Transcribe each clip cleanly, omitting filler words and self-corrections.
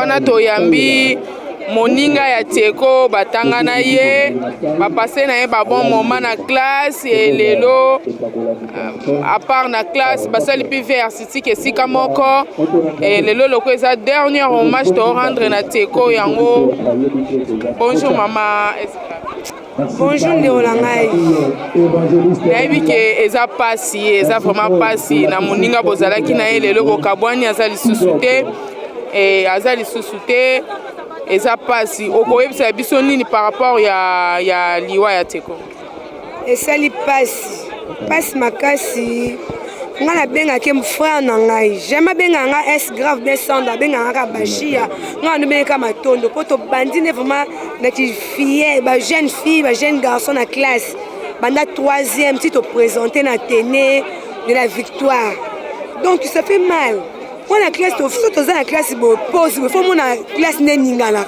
wana toyambi moninga ya Tieko batanga na ye bapase na ye ba bon moment na classe et lelo à part na classe basali pi versitique esika moko et lelo loko eza dernier hommage to rendre na Tieko yango. Bonjour maman. Bonjour Léolangai. Nayebi ke eza pasi eza vraiment pasi na moninga bozalaki na ye lelo bokabwani aza lisusu te et aza lisusu te eza pasi okoyebisa biso nini par rapport ya liwa ya Tieko. Esali pasi makasi nga na benga ke frère na ngai jamais benga nga es grave descendre benga nga bashia nga no benga matondo poto bandine vraiment na ki fille ba jeune fille ba jeune garçon na classe banda 3e petit te présenter na téné de la victoire donc ça fait mal. Moi la classe to za na classe bo pose faut mon na classe neninga la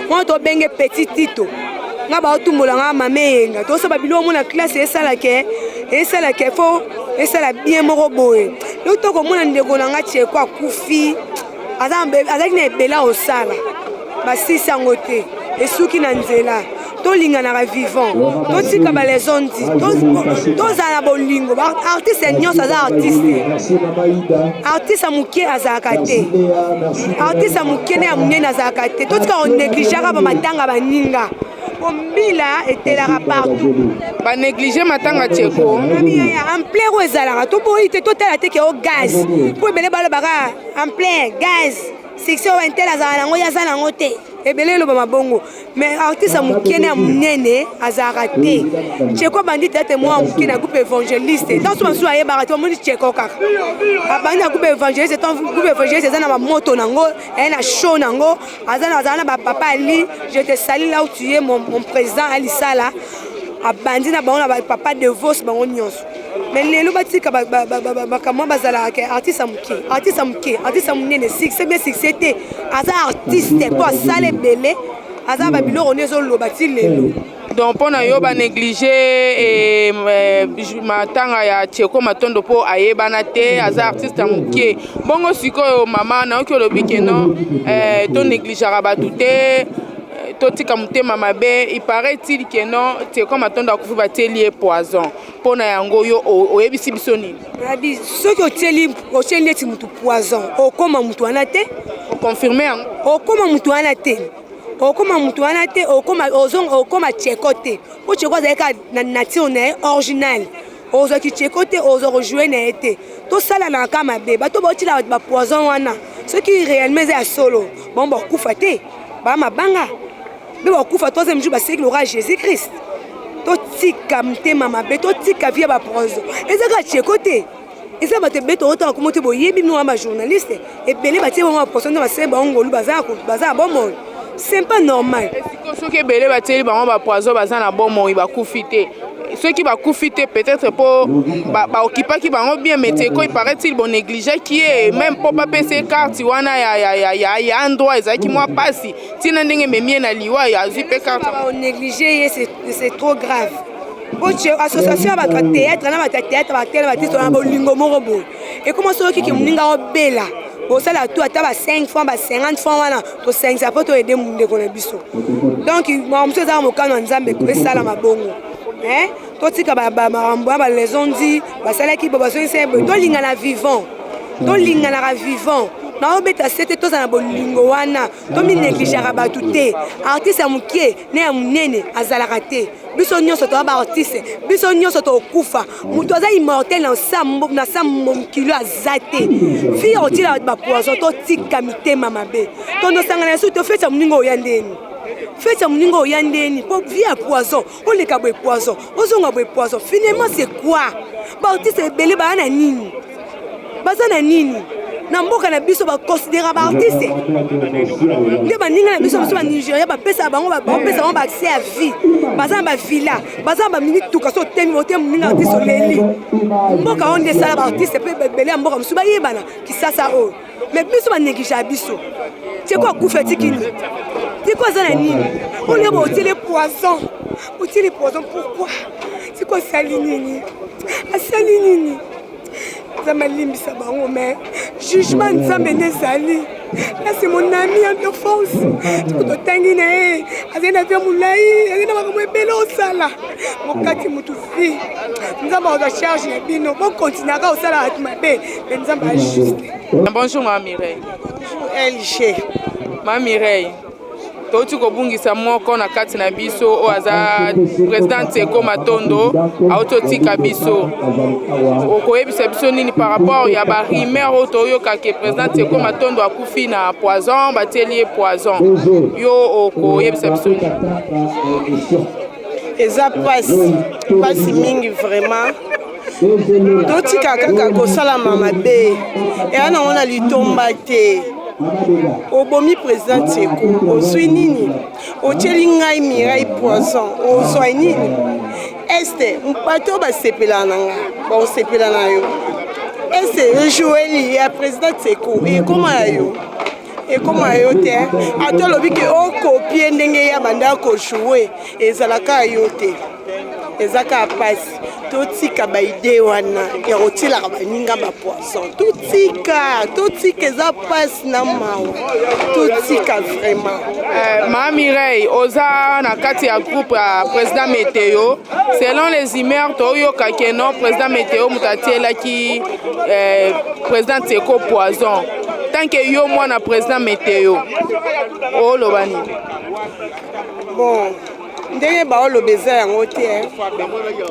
moi to benga petit tito nga ba otumbola nga mamenga to so ba bilo mon na classe esala ke faut et ça la bien moko boye loko ko mona ndeko na nga Tieko akufi azaki na ebela osala basisi yango te esuki na nzela tolingana vivant totika balezondi tozala bolingo artiste nyonso aza artiste amuke azalaka te artiste amukene ya munene azalaka te totika onégligaka bamatanga baninga Bombila était là partout. Ba négliger matanga Tieko. En plein rozalaka to boyi te to tela te ke o gaz. Po bele balo baka en plein gaz. Section intela za nango ya za nango te. Ebele lo ba mabongo. Mais artiste amukene amunene azalaka te. Tieko bandi tete moi amukene groupe évangéliste. Dans so aye ba to moni Tieko kaka. Abandi groupe évangéliste ton groupe évangéliste za na ba moto nango, na show nango, azana ba papa Ali, je te salue là où tu es mon président Ali Sala. Abandi na ba papa de vos bango nyonso. Mais lelo batika ba kama bazala ke artiste amunene c'est bien c'était aza artiste pour sale belé aza ba biloko nezo lo bati lelo. Donc pour na yo ba négliger matanga ya Tieko matondo po ayebana te aza artiste amuke bongo sikoyo mama na okyo lobike non to négligera batu te totika mutema mabe il paraît-il que non Tieko matondo akufi bateli poison pona yango yo oyebisi biso nini abi soki oteli neti mutu poison okoma mutu wana te o confirmer yango okoma mutu wana te okoma Tieko te po Tieko azalaka na nature na original ozwaki Tieko te ozorejouer na ye te tosala na ka mabe bato baotila bapoison wana soki réellement eza ya solo bon bakufa te bamabanga be bakufa troisième jour baseki lora Jésus-Christ totika mtema mabe totika via bapoison ezaka Tieko te eza bato ebele tootaka komo te boyebi bino ba journaliste ebele batie bango bapoison nde basele bangolu baza bomoi c'est pas normal. Ceux qui belé bateli bango ba poison baza na bomoi bakufi te ceux qui bakufi te peut-être pour ba occuper qui bango bien mais Tieko il paraît-il bon négligé qui est même pour pas passer carte wana ya endroit ezaki moi pasi tina ndenge memie na liwa ya zipe carte ba négligé c'est trop grave. Oche association ba théâtre na ba théâtre ba télé ba tiso na bolingo moko bo et comment ceux qui muninga obela ça là tout à 5 francs 50 francs voilà to 5 ça peut aider mon ndeko na biso donc moi monsieur za mo kana nzambe ko sala mabongo to tika ba marambo ba les ondi ba sala ki ba so nsembe to linga na vivant na obeta sete to za na bolingo wana to mi négligera ba tout artiste amukie ne amunene azalaka te biso nyonso to ba artiste biso nyonso to kufa muto za immortel na sambo kilo azate fi otila ba poison to tika mitema mabe to no sangana su to feta muningo oyandeni po via poison on le kabwe poison ozonga bwe poison finalement c'est quoi ba artiste belé ba na nini bazana nini na mboka na biso ba considérer ba artiste nde baninga na biso ba Nigeria ba pesa bango ba pesa bango ba accès à vie baza ba villa baza ba minute tuka so temi ote muninga artiste leli mboka onde sala ba artiste pe belé mboka musu ba yebana kisasa o mais biso ba négliger biso c'est quoi kufa tikini c'est quoi ça na nini on est ba otile poison pourquoi c'est quoi sali nini asali nini Zamalimbisa bango mais jugement nzambe nezali Là, c'est mon ami en d'enfance. Tout tangi na azena vya mulai, azena makambo ebele osala. Mokati mutu fi. Nzamba oza charge na bino, bon continuer ka osala atmabe, mais nzamba juste. Bonjour ma Mireille. Bonjour LG. Ma Mireille. Toti kobungisa moko na kati na biso o aza président Tseko Matondo autotika biso. Okoyebisa biso nini par rapport ya ba rumeur otoyoka ke président Tseko Matondo akufi na poison, bateli poison. Yo okoyebisa biso nini? Eza pasi mingi vraiment. Totika kaka kosala mabe. Et ana on a litomba te. Obomi président Tseko, ozwi nini? Otieli ngai Mireille poison, ozwa nini? Este bato basepela na nga, basepela na yo. Este joueli ya président Tseko, ekoma yo. Ekoma yo te. Ato lobi ke okopie ndenge ya banda ko jouer, ezalaka yo te. Ezaka pasi. Totika baide wana ya otila baninga ba poisson. Totika eza passe na mawa. Totika vraiment. Ma Mireille, oza na kati ya groupe ya président Météo. Selon les humeurs toyoka ke non président Météo mutatiela ki président Tseko poison. Tant que yo mwana président Météo. O lobani. Bon. Ndenge baoloba eza yango te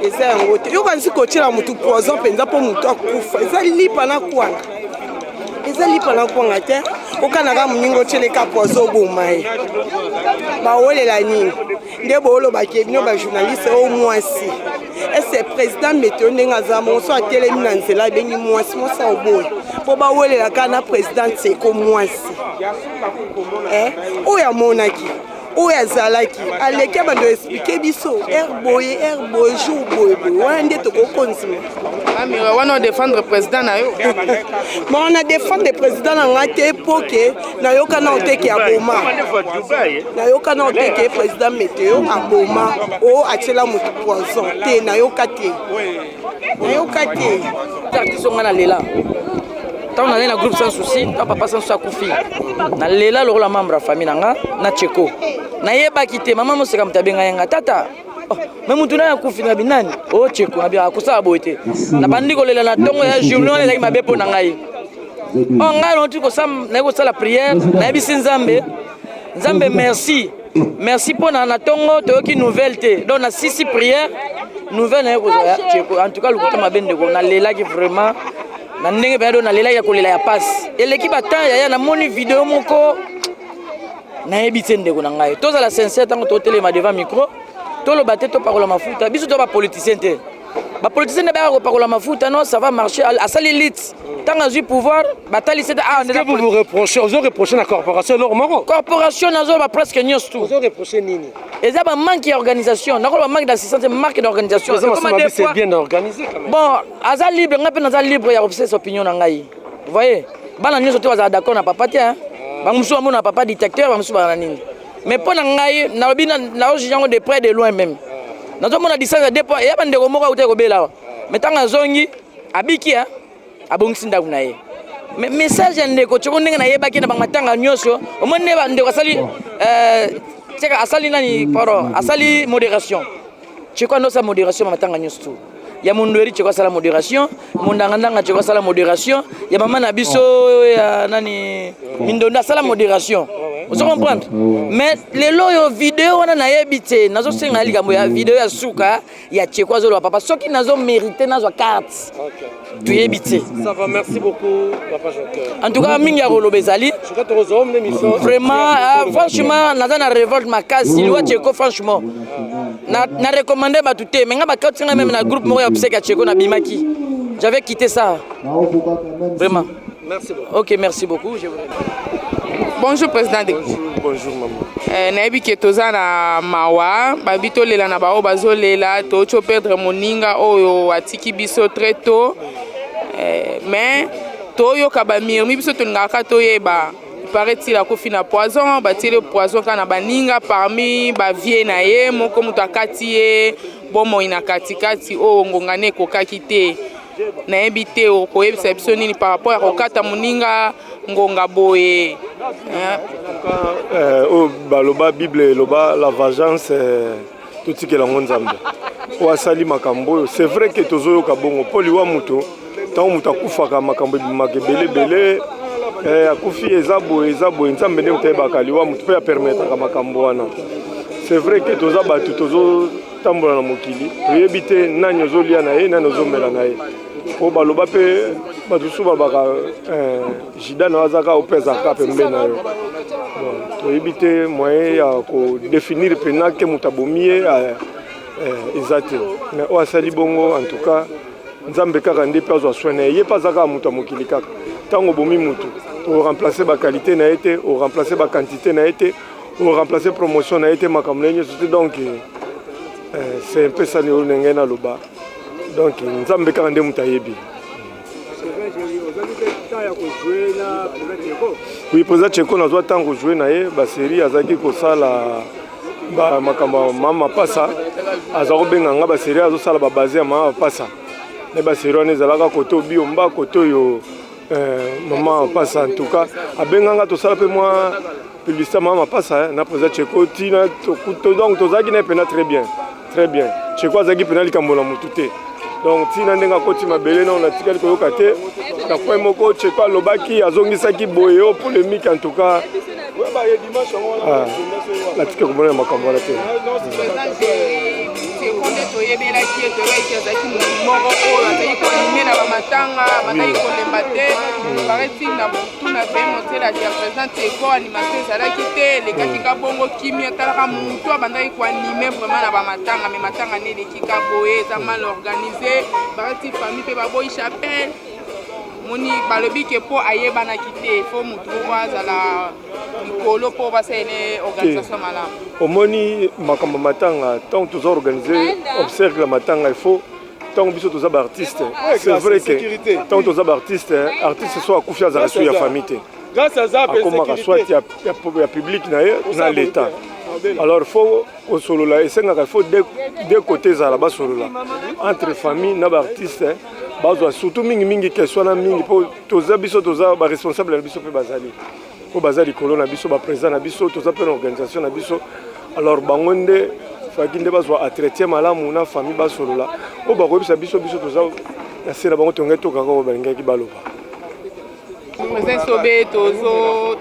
eza yango te yo kanisi kotiela mutu poison mpenza mpo mutu akufa eza lipa na kwanga te okanaka moninga otieleka poison oboma ye baolela nini nde boolobaki bino bajournaliste o mwasi ese président Météo ndenge aza monso atelemi na nzela abengi mwasi mwasi oboye mpo baolelaka na président Tseko mwasi oyo amonaki oyo azalaki aleki bando expliquer biso boye jour boye wana nde tokokonzima Amira wana défendre président na yo mais on a défendre président na nga te epoke nayoka na oteki aboma nayoka na oteki président Météo aboma o atiela motu poison te nayoka te artiste nga na lela tant on a un groupe sans souci tant papa sans souci akufi na lela lokola membre ya famille nanga na Tseko na yeba kite mama moseka mutabenga yanga tata même mutuna ya kufi na binani o Tseko na bia kusala boyete na bandi kolela na tongo ya journée on ezaki mabe po na ngai on ngai on tu ko sam na ko sala prière na bisi nzambe merci pour na tongo to ki nouvelle te donc na sisi prière nouvelle na ko Tseko en tout cas le côté mabende ko na lela ki vraiment na ndenge bado na lela ya kolela ya passe eleki batan ya na moni vidéo moko na ebite ndeko na ngai toza la sincère tango to telema devant micro to lo batte to parola mafuta biso to ba politicien te ba politicien ne ba ko parola mafuta non ça va marcher à sali lit tango azui pouvoir batali c'est que vous vous reprochez vous reprochez la corporation normale corporation nazo ba presque nyos tout vous reprochez nini et ça ba manque d'organisation na ko ba manque d'assistance manque d'organisation c'est bien organisé quand même bon aza libre ngape naza libre ya observer opinion na ngai vous voyez bana nyos to za d'accord na papa te hein bamusu amona papa détecteur bamusu bana nini mais pour ngai na lobi na ojiango de près de loin même nazo mona distance de dépôt ya bande ko moko uta ko bela mais tanga zongi abiki hein abongisi ndaku na ye mais message ndeko tshoko ndenge na yebaki na bangatanga nyoso omone ba ndeko asali tsheka asali nani pardon asali modération tsheko ndo sa modération matanga nyoso ya mundweri tsheko sala modération mundangandanga tsheko sala modération ya mama na biso ya nani mindonda sala modération vous comprenez mais les loyo vidéo wana na yebite nazo senga likambo ya vidéo ya suka ya Tseko azolo papa soki nazo mériter nazo carte tu yebite ça va merci beaucoup papa Joker en tout cas mingi ya kolobezali vraiment franchement naza na révolte makasi liwa Tseko franchement na recommander ba tout mais nga ba katinga même na groupe moko ya obsèque Tseko na bimaki j'avais quitté ça vraiment merci beaucoup OK merci beaucoup je vous Bonjour président. Bonjour maman. Nayebi ke toza na mawa babito lela na bao bazolela to perdre moninga oyo atiki biso très tôt mais toyo kabamir mi biso tongaka toyeba paraît-il akufi na poison batile poison kana baninga parmi ba vie na ye moko mutu akati ye bomo ina katikati o ngongane kokaki te nayebi te okoyebisa biso nini par rapport ya kokata moninga ngonga boye baloba Bible loba la vengeance tout ce que la nzambe o asali makambo c'est vrai que tozo ka bongo poli wa muto tant muta kufaka makambo makebele bele akufi ezabo nzambe ne muteba liwa muto pe permettre ka makambo wana c'est vrai que toza batu tozo tambola na mokili toyebi te nani ozolia na ye nani ozomela na ye po baloba pe batusu babaka jida na wazaka opezaka pembe na yo toyebi te moyen ya kodéfinir pena ke mutu abomi ye eza te mais oyo asali bongo en tout cas nzambe kaka nde mpe azwa soin na ye ye mpe aza kaka mutu ya mokili kaka ntango obomi mutu oremplace baqualité na ye te oremplace baquantité na ye te oremplace promotion na ye te makambo na ye nyonso te donc c'est un peu ça oyo ndenge naloba donc nzambe kaka nde mutu ayebi. Oui, président Tcheko na zwa tango jouer na ye ba série azaki ko sala ba makamba mama pasa azako benga nga ba série azo sala ba basé mama pasa ne ba série on ezalaka koto biomba koto yo mama pasa en tout cas abenga nga to sala pe moi publicité mama pasa na président Tcheko tina to donc to zaki na pena très bien Tcheko azaki pena likambola mutute donc tina ndenga koti mabele na on a tikali ko yoka te na point moko Tcheko alobaki azongisaki boyo polémique en tout cas la tika komona makambo la te toyebelaki etoyaki azalaki moko oyo azalaki kolimena bamatanga bandaki kolemba te pareti na botuna pe motelaki ya président Tcheko animation ezalaki te elekaki ka bongo kimi atalaka mutu abandaki koanime vraiment na bamatanga me matanga ne eleki ka boye eza mal organisé pareti famille mpe baboyi chapelle moni balobi ke po ayebanaki te fo mutu moko azala likolo po basaele organisation malamu omoni makambo matanga tant toza organisé observe la matanga il faut tant biso toza ba artiste c'est vrai que tant toza ba artiste artiste soit akufi azala so ya famille te grâce à ça akoma soit ya public na l'état alors faut au solo là et senga il faut deux côtés za la ba solo là entre famille na ba artiste bazwa surtout mingi question na mingi po toza biso toza ba responsable na biso pe bazali po bazali kolo na biso ba président na biso toza pe organisation na biso alors bango nde faki nde bazwa entretien malamu na famille basolola o bakoyebisa biso toza na sena bango tonge tokaka oyo balingaki baloba président Sobe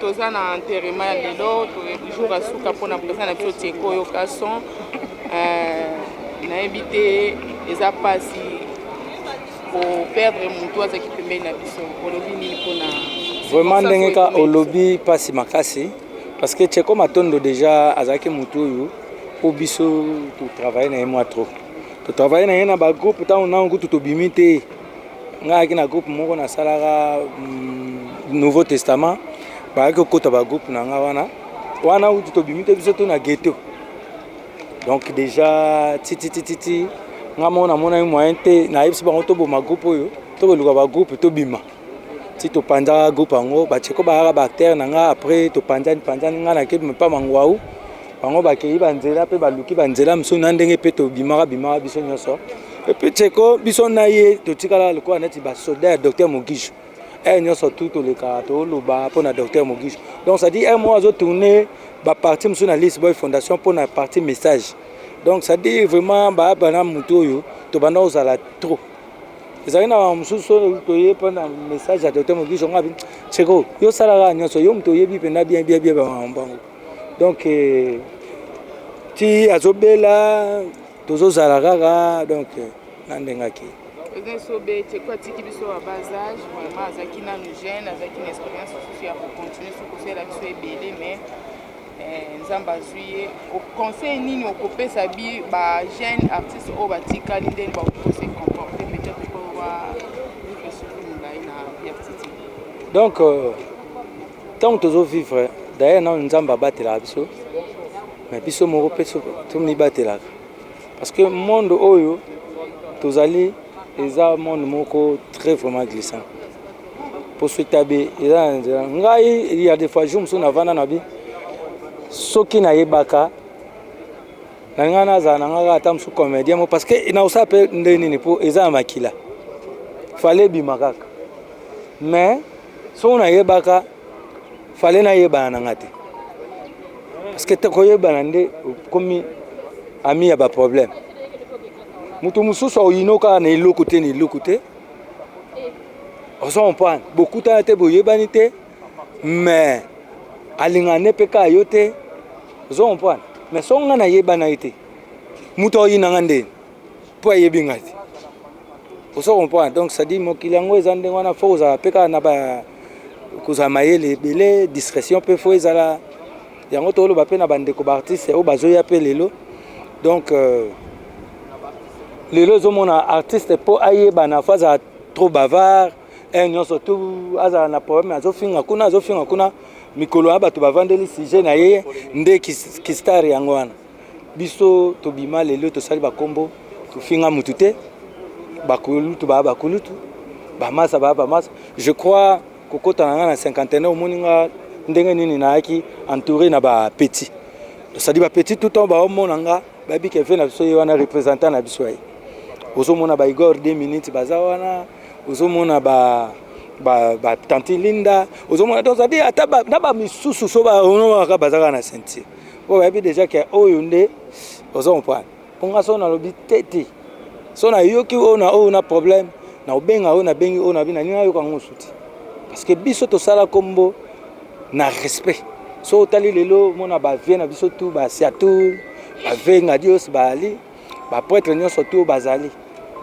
toza na enterrement ya lelo jour asuka mpona président na biso Tcheko oyo kason nayebi te eza pasi koperdre mutu azalaki pembeni na biso olobi nini mpona vraiment ndenge ka olobi pasi makasi parce que Tcheko Matondo déjà azalaki mutu oyo po biso totravaille na ye mwa trop totravaille na ye na bagroupe ntango nango tobimi te ngaki na groupe moko nasalaka Nouveau Testament bayaki okota bagroupe na nga wana utu tobimi te biso to na ghetto donc déjà titi nga moko namona ye moyen te nayebisi bango toboma groupe oyo tokoluka bagroupe tobima ti topanzaka groupe yango Tcheko bayaka baacteur na nga après topanzani nga nakebi mpa mangwau bango bakei banzela mpe baluki banzela mosusu na ndenge mpe tobimaka biso nyonso epuis Tcheko biso na ye totikala lokola neti basoldat ya docteur Mogisho nyonso tu tolekaka toloba mpona docteur Mogisho donc ça dit mo azotourne baparti mosusu na liste boy fondation mpona parti message donc ça dit vraiment bana mutu oyo tobanda kozala trop ezalaki na mosusu toye mpona message ya docteur Mogisho ngabi Tcheko yo salaka nyonso yo moto oyebi mpena bien bambango donc ti azobela tozozala kaka donc na ndengaki président Sobe Tcheko atiki biso à bas âge vraiment azalaki nanu jeune azalaki na expérience mosusu ya kocontinue so kosala biso ebele mais nzambe azwi ye conseil nini okopesa bajeune artiste oyo batikali ndeni bakose comporte peut-être po bavivre surtout molai na vie artistique donc ntango tozovivre d'ailleurs nano nzambe abatelaka biso mais biso moko mpe tomibatelaka parce que monde oyo tozali eza monde moko très vraiment glissant po so etabe eza na nzela ngai ya des fois jour mosusu navanda na bi soki nayebaka na ngai nazala na ngai ata mosusu comédien mo parce que naosala mpe nde nini po eza na makila fale ebima kaka mais soki nayebaka fallait na yeba na ngate parce que te koyeba nde comme ami ya ba problème mutu mususu oyinoka na ilokote ni ilokote on prend beaucoup de temps boyebani te mais alingane peka yote on prend mais songa na yebana ite mutu oyina ngande po yebi ngati on comprend donc ça dit mokilango ezande wana faut za peka na ba kuza mayele belé discrétion peut faut ezala yango tolo ba pe na bande ko ba artiste o bazoya pe lelo donc lelo zo mona artiste po ayeba na faza trop bavard et nous surtout aza na problème azofinga kuna mikolo abato bavandeli sujet na ye nde ki star yango wana biso to bima lelo to sali ba kombo to finga mutute bakulutu ba masa je crois kokota na 51 au moninga ndenge nini na aki entouré na ba petit ça dit ba petit tout temps ba omonanga ba bi ke fait na biso wana représentant na biso ai ozo mona ba Igor 2 minutes bazawana ozo mona ba tante Linda ozo mona donc ça dit ata na ba misusu so ba ono ka bazaka na sentir o ba bi déjà que oyo nde ozo comprendre ponga so na lobi tete so na yoki ona problème na obenga ona bengi ona bina nina yoka ngosuti parce que biso to sala kombo na respect so tali lelo mona ba vie na biso tout ba siatu ba venga dios ba ali ba prêtre nyonso tout bazali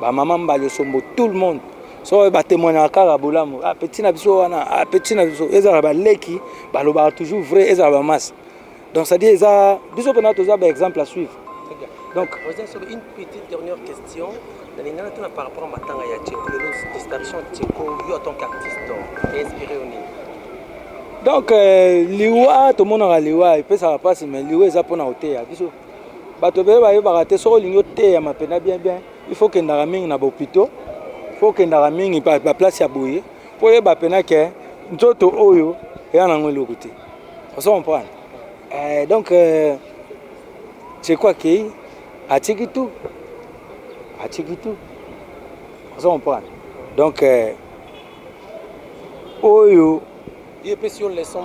ba maman mbali sombo tout le monde so ba témoigner kaka bolamu petit na biso wana petit na biso ezala ba leki ba loba toujours vrai ezala ba masse donc ça dit eza biso pena toza ba exemple à suivre. Donc une petite dernière question par rapport à Matanga ya Tcheko, la distraction Tcheko, en tant qu'artiste, inspiré au nez. Donc liwa tout le monde a liwa et puis ça va passer mais liwa est pour na hotel biso bato be ba baraté so lingo te ya mapena bien il faut que ndaraming na hôpital faut que ndaraming pa place ya boye pour ye ba pena ke nzoto oyo ya na ngolo côté on comprend donc c'est quoi qui Atikitu, on comprend. Donc, oyo. Il y a pression leçon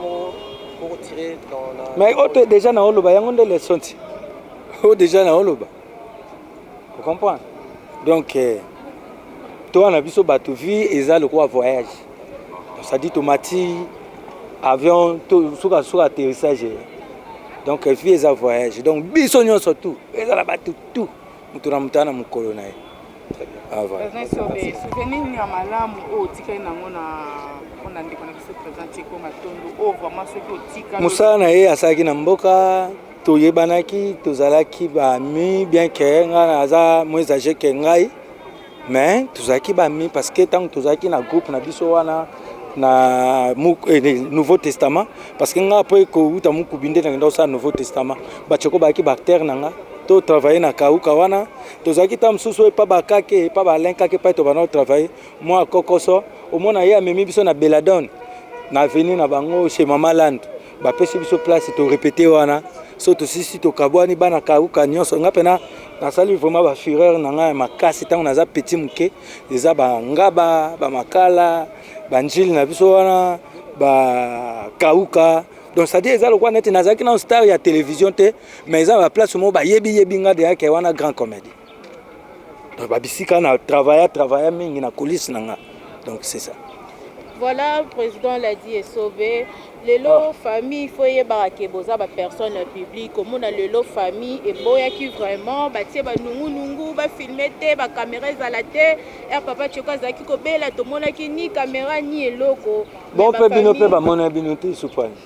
pour tirer dans la. Mais autre déjà na oloba, yango de leçon ti. O déjà na oloba. Vous comprenez? Donc, toi na biso bato vie eza le quoi voyage. Donc ça dit tomati avion tout sur atterrissage. Donc vie eza voyage. Donc biso nyo surtout eza la batu tout. Mutuna mutana mukolo na ye. Ah voilà. Souvenir ni amalamu o tika nango na ona ndiko na biso présenter ko matondo o vraiment ce que tika. Musa na ye asaki na mboka to yebanaki to zalaki ba mi bien que nga aza moins âgé que ngai. Mais to zaki ba mi parce que tant to zaki na groupe na biso wana na Nouveau Testament parce que nga après ko uta muku binde na ndo sa Nouveau Testament ba choko ba ki bactère nanga to travailler na kauka wana to zaki tam susu pa ba kake pa ba lenka ke pa to ba no travailler moi kokoso au mona ya memi biso na Beladone na venir na bango chez Mama Land ba pesi biso place to répéter wana so to sisi to kabwani bana kauka nyonso nga pena na sali vraiment ba fureur nanga makasi tango na za petit muke eza ba ngaba ba makala banjili na biso wana ba kauka donc ça dit ezalo kwa net nazaki na star ya télévision te mais eza ba place mo ba yebi nga de yake wana grand comédie donc ba bisika na travailler mingi na coulisse nanga donc c'est ça. Voilà, le président l'a dit et sauvé. Les lots famille, il faut y avoir des personnes publiques. Comme on a le lot famille et boya qui vraiment, bah tiens, bah nungu, bah filmer, bah caméra à la tête. Et papa tu vois zaki ko bela to mona ki ni caméra ni eloko. Bon pe binope ba mona binote soupane.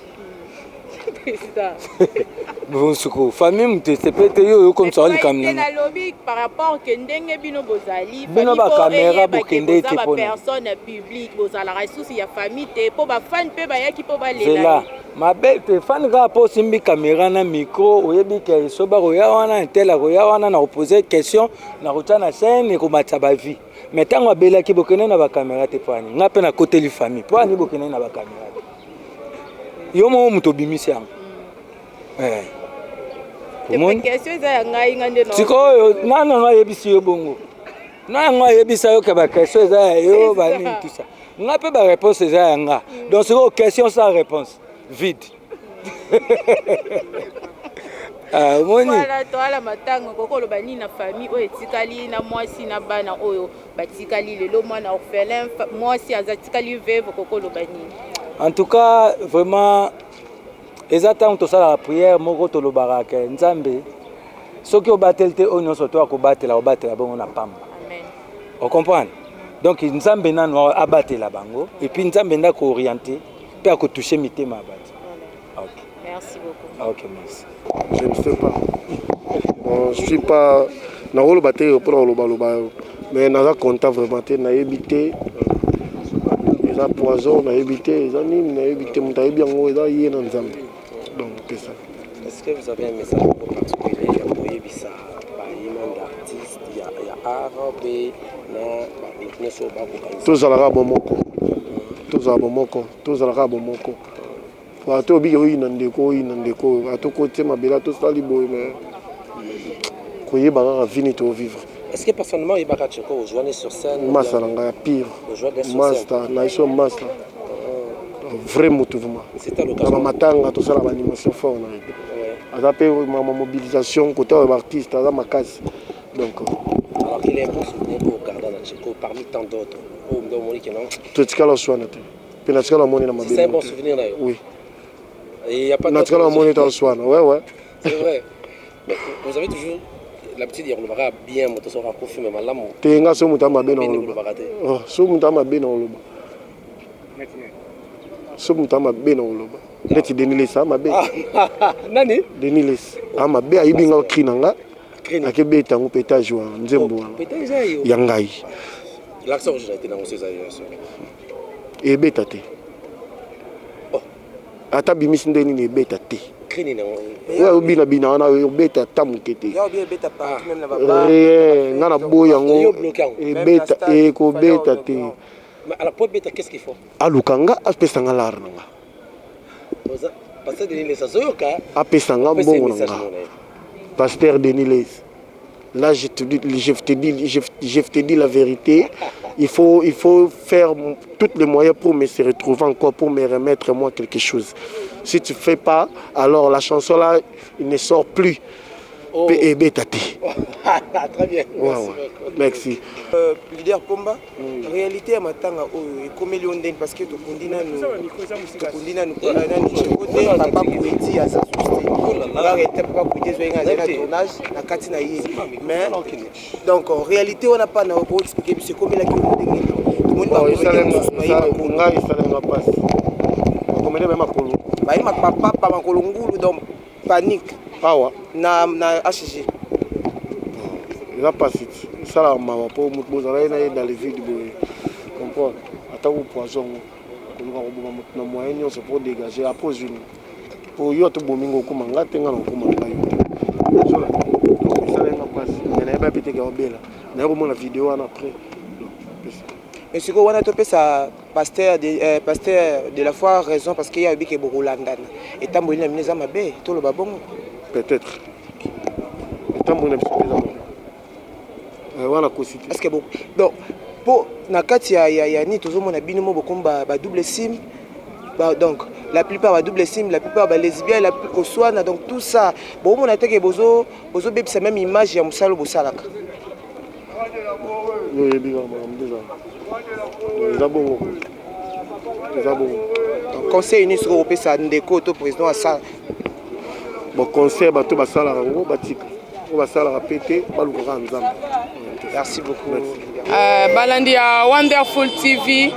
Bon suko famille mute c'est peut-être yo comme ça le caméra. Na lobby par rapport que ndenge bino bozali, bino ba caméra bokende te pour personne publique bozala ressources ya famille te pour ba fan pe ba yaki pour ba lela. C'est là. Ma belle te fan ga po simbi caméra na micro oyebi ke so ba roya wana intela roya wana na poser question na rota na scène et ko matsa ba vie. Mais tango bela ki bokene na ba caméra te pani. Nga pe na côté li famille. Pani bokene na ba caméra. Yo mo muto bimisi yango. Sikoyo nana nga yebisi yo bongo. Na nga yebisa yo ke ba question eza yo ba ni tout ça. Nga pe ba réponse eza nga. Donc c'est une question sans réponse. vide. Moni. Voilà, toi la matanga koko lo bani na famille o etikali na mwasi na bana oyo batikali lelo mwana orphelin mwasi azatikali veuve koko lo bani. En tout cas, vraiment exactement tout ça la prière moko to lo baraka nzambe. Soki obatelte o nyonso to akobatela obatela bongo na pamba. Amen. On comprend? Donc nzambe nanu abatela bango et puis nzambe nda ko orienter pe a ko toucher mitema abati. Voilà. OK. Merci beaucoup. OK, merci. Je ne sais pas. Je suis pas na rôle batté pour le bal, mais na content vraiment na évité. Les poison na évité, les amis na évité montaille bien ngo eza yé na nzambe. Donc c'est ça. Est-ce que vous avez un message particulier à envoyer bisa par un artiste il y a arabe na neso ba ko tous à la bomoko. Tous à bomoko, tous à la bomoko. Bato bi yo inandeko ato côté mabela to sali boy mais koye ba vini to vivre. Est-ce que personnellement il baka Tcheko au jouer sur scène Masala pire. Master naisho master. Vrai mouvement. C'était l'occasion. Matanga to sala animation fort na. Azape ma mobilisation côté artiste à ma case. Donc alors qu'il est bon souvenir pour garder na Tcheko parmi tant d'autres. Oh ndo moni que non. Tout ce qu'elle soit naté. Penachka moni na mabela. C'est un bon souvenir là. Oui. Et il y a pas de naturellement moniteur soin. Ouais. C'est vrai. Mais vous avez toujours l'habitude de dire on va bien moto so rakofi mais malamu. Tenga so mutama bena on. Oh, so mutama bena on. So mutama bena on. Leti Deniles ama be. Nani? Deniles. Ama be ayibinga krinanga. Akebe tango pétage wa nzembo. Pétage ayo. Yangai. L'accent originalité dans ces ailleurs. Et betate. Ata bimisi ndeni ne beta te. Krine na. Ouais bina wana beta tamukete. Ya bien beta pas même na baba. Ngana boyango. Et beta e ko beta te. Mais à la porte beta qu'est-ce qu'il faut? Alukanga apesanga larnanga. Parce que Denis Sazoyoka. Apesanga mbongo nanga. Pasteur Denis. Là je te dis la vérité. Il faut faire tous les moyens pour me se retrouver encore, pour me remettre moi quelque chose. Si tu ne fais pas, alors la chanson là, il ne sort plus. Oh. Et bétati. Très bien. Merci. Leader Pomba, en réalité, à Matanga, comme il y a parce que tu condamnes nous, papa Poueti à sa société. Arrêtez pas pour dire que tournage, la Katina y est. Mais donc en réalité, on n'a pas pour expliquer c'est comme il a panique na HG. Il n'a pas cité. Ça là, maman, pour nous poser dans les villes de comprendre. Attends, poison, na moyen c'est pour dégager après une. Pour y être bomingo comme un gars, tenga comme un gars. Ça là, il n'a pas cité. Mais il n'a pas pété qu'au bel. Il a remonté la vidéo après. Mais ce qu'on a topé ça, pasteur de la foi raison parce qu'il y a eu beaucoup de Rolandana. Et tant qu'il y a mis à ma baie, tout le babon. Peut-être. Et tant qu'il y a mis à ma baie. Voilà quoi c'est. Est-ce que bon. Donc pour nakati ya ni toujours mon abino mo bokomba ba double sim. Donc la plupart ba double sim, la plupart ba lesbiens, la plupart oswana donc tout ça. Bon mon ateke bozo beb c'est même image ya musalo bosalaka. Yo yebi ga déjà. Zabongo. Conseil ni sur opesa ndeko to président asa. Bon conseil bato basala rango batika. On va ça la répéter, merci beaucoup. Balandi ya Wonderful TV.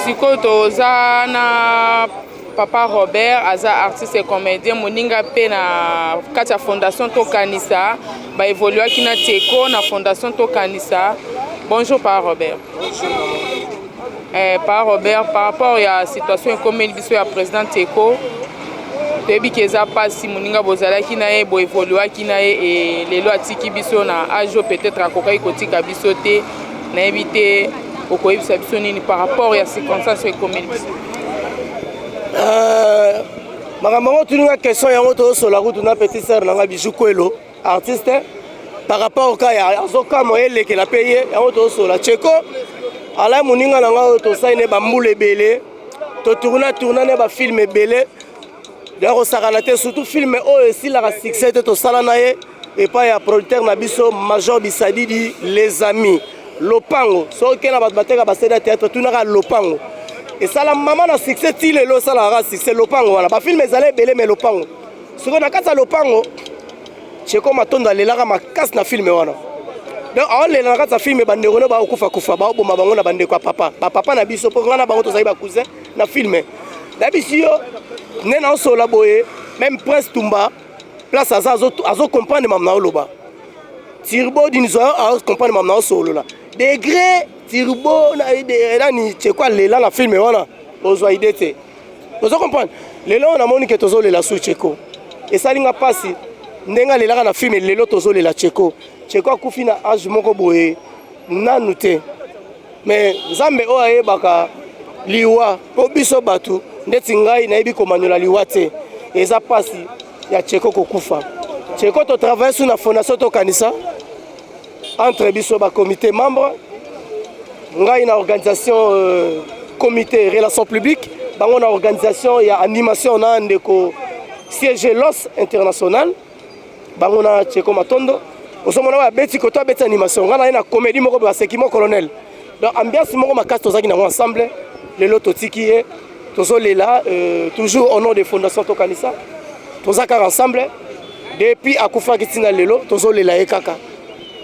Siko toza na Papa Robert, aza artiste et comédien moninga pe na kati ya fondation Tokanisa, ba évoluer ki na Teko na fondation Tokanisa. Bonjour Papa Robert. Papa Robert, par rapport à la situation économique biso ya président Teko, toyebi keza pasi moninga bozalaki na ye bo évoluaki na ye et lelo atiki biso na ajo peut-être akokai kotika biso te na yebi te okoyebisa biso nini par rapport ya circonstance économique. Makambo ngo tuninga question yango tozosola kutu na petit sœur nanga Bijou Kwelo artiste par rapport au cas ya azoka moyelekela pe ye yango tozosola Tcheko ala moninga nanga tosaine bambula ebele tourna ne bafilm ebele d'ailleurs osakana te surtout film oyo esilaka succès te tosala na ye epai ya producteur na biso Major Bisadidi les amis lopango soki na bato bateka baseda théâtre tunaka lopango esala mama na succès ti lelo esalaka succès lopango wana bafilme ezala ebele me lopango soki na kati ya lopango Cheko Matondo alelaka makasi na filme wana donc aolela na kati ya filme bandeko ne baokufa baoboma bango na bandeko ya papa bapapa na biso mpo nga na bango tozali bacousin na filme na biso yo nde naosola boye même Prince Tumba place aza azocomprendre mam na oloba Turbo dinizo azocomprendre mam na osolola degré Turbo nani Cheko alela na filme wana ozwa ide te ozocomprendre lelo namoni ke tozolela su Cheko esalinga pasi ndenga lelaka na filme lelo tozolela Cheko akufi na age moko boye nanu te mais nzambe oyo ayebaka liwa mpo biso bato ndeti ngai nayebi komanyola liwa te eza pasi ya Cheko kokufa Cheko totravaille sur na fondation tokanisa entre biso bacomité membre ngai na organisation comité relation publique bango na organisation ya animation na ndeko siège Los International bango na Cheko Matondo osomona ba beti ko to beti animation ngana na comédie moko ba sekimo colonel donc ambiance moko makasi tozaki na ensemble lelo totiki ye tozolela toujours au nom de fondation tokanisa tozaka ensemble depuis akufa kitina lelo tozolela ye kaka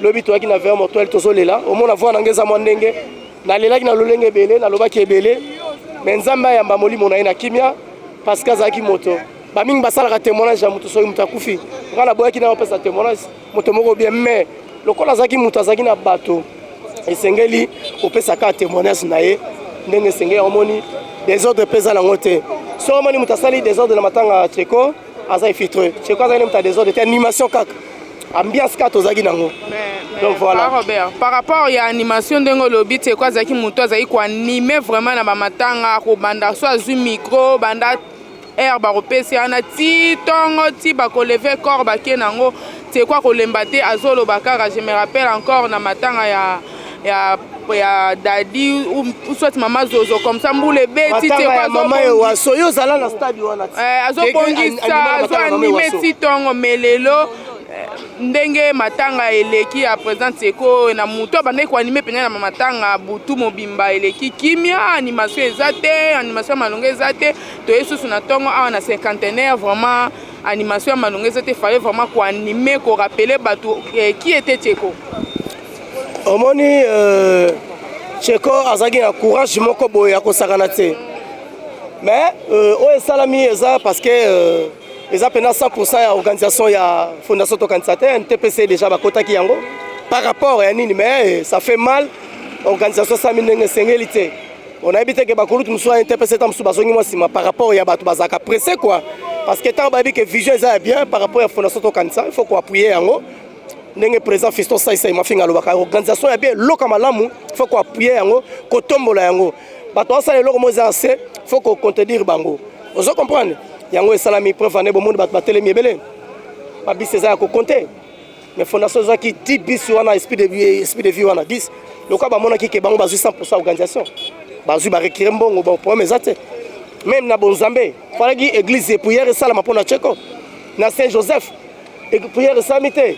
lobi toaki na verre mortel tozolela omona voix na ngeza mwandenge na lelaki na lolenge belé na lobaki ebele mais nzamba ya mbamoli mona na kimia parce que zaki moto bamingi basalaka témoignage ya moto soki moto akufi ngana boyaki na opesa témoignage moto moko bien mais lokola azaki moto azaki na bato esengeli opesaka témoignage na ye ndenge esengeli omoni désordre pesa nango te so omoni moto asali désordre na matanga Cheko aza infiltré Cheko azali moto désordre te animation kaka ambiance kaka tozaki nango donc voilà Robert par rapport ya animation ndenge olobi Cheko azaki moto azali koanime vraiment na bamatanga kobanda so azwi micro banda air baropesi ana ti tongo ti bakoleve corps bake nango Cheko akolemba te azoloba kaka je me rappelle encore na matanga ya Dadi ou soit maman Zozo comme ça mbule beti Cheko maman yo soyo zala na stade wana azobongisa azoanime ti tongo melelo ndenge matanga eleki ya président Cheko na muto bandeki koanime penye na matanga butu mobimba eleki kimia animation eza te animation malonga eza te toye susu na tongo awa na cinquantenaire vraiment animation malonga eza te fallait vraiment koanime korapele bato qui était Cheko omoni Cheko azaki na courage moko boye ya kosakana te mais oyo esalami eza parce que eza pena 100% ya organisation ya fondation tokanisa te NTPC déjà bakotaki yango par rapport ya nini mais ça fait mal organisation sami ndenge esengeli te onayebi teke bakolutu mosusu ya NTPC ta mosusu bazongi mwa nsima par rapport ya bato bazalaka pressé quoi parce que ntango bayebi ke vision eza ya bien par rapport ya fondation tokanisa il faut koappuye yango ndenge président Fiston Saïsa mafinga alobaka organisation ya bien loka malamu il faut koappuye yango kotombola yango bato basala eloko mo eza ase il faut kocontredire bango ozo comprendre yango esalami preuve ane bomondi bato batelemi ebele babisi eza ya kokonte mais fondation ezaki 10 bis wana esprit de vie wana 10 lokola bamonaki ke bango bazwi 100% organisation bazwi barekire mbongo baproblème eza te même na bonzambe falaki église prière esalama mpona Cheko na Saint Joseph prière esami te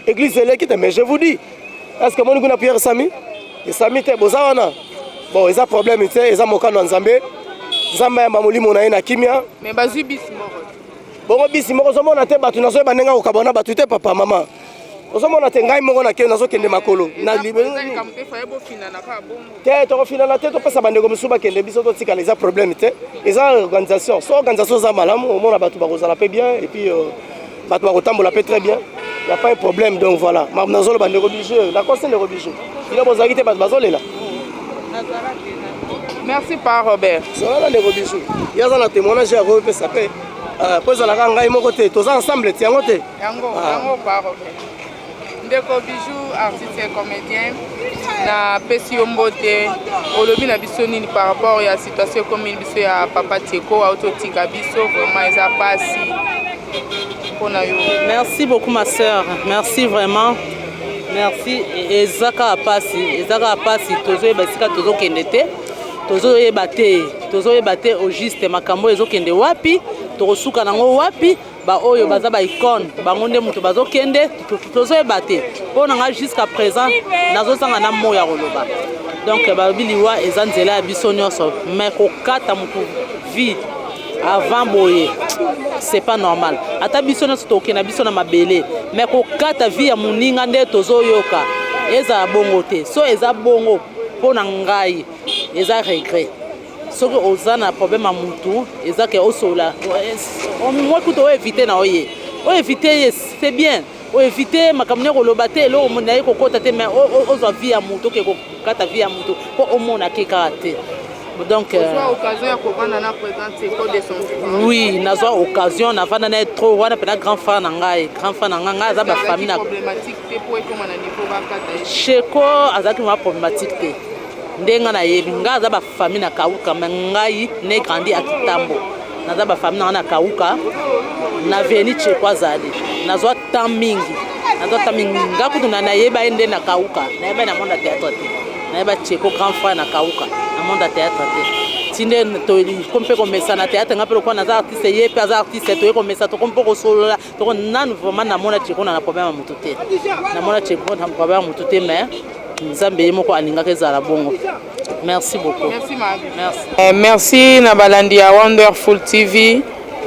église eleki te mais je vous dis est ce que moni kuna prière esami te boza wana bon eza problème te eza mokano ya nzambe nzambe yamba molimo na ye na kimia mais bazwi bisi moko bongo bisi moko ozomona te bato nazoyeba ndenge okabona bato te papa mama ozomona te ngai moko nakende nazokende makolo te tokofinana te topesa bandeko mosusu bakende biso totikala eza problème te eza organisation so organisation eza malamu omona bato bakozala pe bien et puis bato bakotambola pe très bien y a pas un problème donc voilà nazoloba bandeko bijou d'accord c'est ndeko bijou ilo bozalaki te bato bazolela merci par Robert zolala ndeko bijou yaza na témoignage ya kopesa pe po ezalaka ngai moko te toza ensemble ti yango te yango par Robert ndeko bijou artiste et comédien na pesi yo mbote olobi na biso nini par rapport ya situation commune biso ya papa Cheko autotika biso vraiment eza pasi mpona yo. Merci beaucoup ma sœur, merci vraiment. Merci ezaka pasi tozoyeba esika tozokende te tozoyeba te au juste makambo ezokende wapi tokosuka nango wapi baoyo baza baicone bango nde moto bazokende tozoyeba te mpo nanga jusqu'à présent nazozanga na moya koloba donc balobi liwa eza nzela ya biso nyonso mais kokata moto vie avant boye c'est pas normal ata biso nyonso tokenda biso na mabele mais kokata vie ya moninga nde tozoyoka eza bongo te so eza bongo mpo na ngai eza regret soki oza na problème ya mutu eza ke osola moi kuta oevite na oye oevite ye c'est bien oevite makambo ne koloba te eloko mona ye kokota te mais ozwa vie ya mutu oke kokata vie ya mutu mpo omona ke kaka te donc oui nazwa occasion navanda na ye trop wana mpena grand frère na ngai aza bafamille na cheko azalaki ma problématique te ndenga na yebi nga aza bafamille na kauka me ngai ne grandi à Kitambo naza bafamille na kauka na veni cheko azali nazwa temps mingi nga kutu na yeba ende na kauka na yeba na monde théâtre te na yeba cheko grand frère na kauka na monde théâtre te tinde to kompe komesa na théâtre nga pelo kwa naza artiste ye pe aza artiste to komesa to kompe ko solola to nan vraiment na mona cheko na problème ya mutu te na mona cheko na problème ya mutu te mais nzambe moko alingaka ezala bongo. Merci beaucoup. Merci Marie. Merci na balandi ya Wonderful TV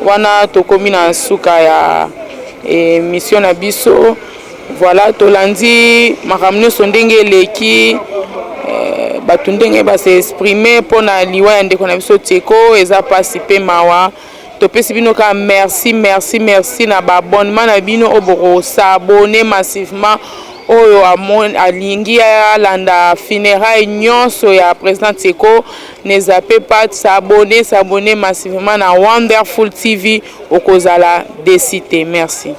wana tokomi na suka ya émission na biso. Voilà tolandi makambo nyonso ndenge eleki bato ndenge base exprimer mpona liwa ya ndeko na biso Teko eza pasi mpe mawa topesi bino ka merci na baabonnement na bino oboko s'abonner massivement oyo alingi alanda funérailles nyonso ya président Teko ne zappez pas s'abonner massivement na Wonderful TV okozala décité. Merci.